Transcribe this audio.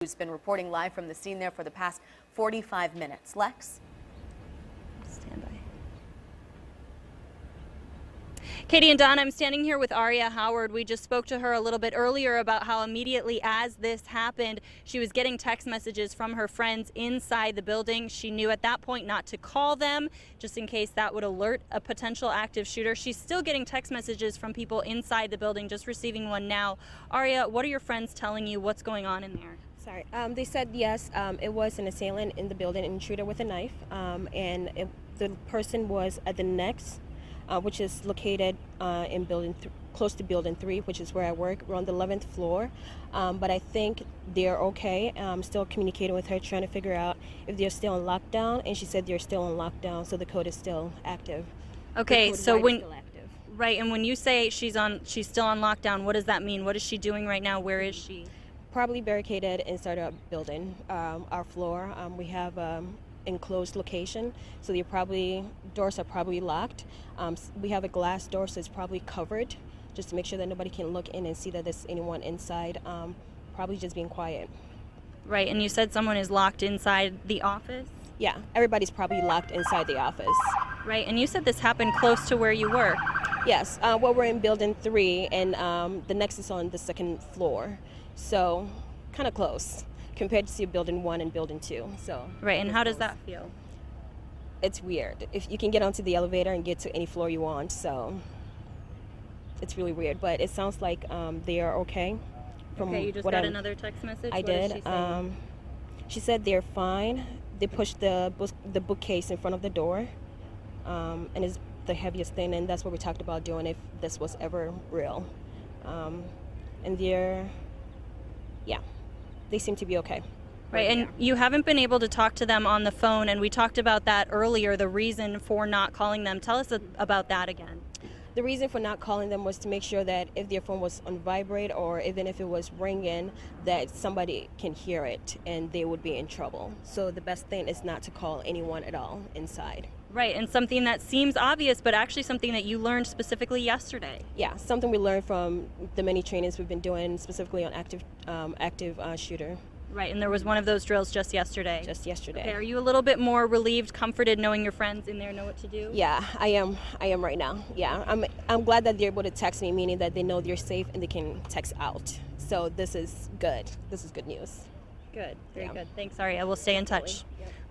Who's been reporting live from the scene there for the past 45 minutes. Lex? Stand by. Katie and Don, I'm standing here with Aria Howard. We just spoke to her a little bit earlier about how immediately as this happened, she was getting text messages from her friends inside the building. She knew at that point not to call them, just in case that would alert a potential active shooter. She's still getting text messages from people inside the building, just receiving one now. Aria, what are your friends telling you? What's going on in there? Sorry. They said yes, it was an assailant in the building, an intruder with a knife, the person was at the Next, which is located in close to building 3, which is where I work. We're on the 11th floor, but I think they're okay. I'm still communicating with her, trying to figure out if they're still on lockdown, and she said they're still on lockdown, so the code is still active. Okay, so when still active. Right, and when you say she's still on lockdown, what does that mean? What is she doing right now? Where is she? Probably barricaded inside our building, our floor. We have enclosed location, so doors are probably locked. We have a glass door, so it's probably covered, just to make sure that nobody can look in and see that there's anyone inside. Probably just being quiet. Right, and you said someone is locked inside the office? Yeah, everybody's probably locked inside the office. Right, and you said this happened close to where you work. Yes, well, we're in building 3, and the Next is on the 2nd floor. So, kind of close compared to building 1 and building 2. So right, and how does that feel? It's weird. If you can get onto the elevator and get to any floor you want, so it's really weird. But it sounds like they are okay. Okay, you just got another text message. I did. She said they're fine. They pushed the bookcase in front of the door, and it's the heaviest thing, and that's what we talked about doing if this was ever real. And they seem to be okay. Right, and you haven't been able to talk to them on the phone, and we talked about that earlier, the reason for not calling them. Tell us about that again. The reason for not calling them was to make sure that if their phone was on vibrate or even if it was ringing, that somebody can hear it and they would be in trouble. So the best thing is not to call anyone at all inside. Right, and something that seems obvious, but actually something that you learned specifically yesterday. Yeah, something we learned from the many trainings we've been doing, specifically on active shooter. Right, and there was one of those drills just yesterday. Just yesterday. Okay, are you a little bit more relieved, comforted, knowing your friends in there know what to do? Yeah, I am right now. Yeah, I'm glad that they're able to text me, meaning that they know they're safe and they can text out. So this is good. This is good news. Good, very good. Thanks, Aria. We'll stay in touch. Yep.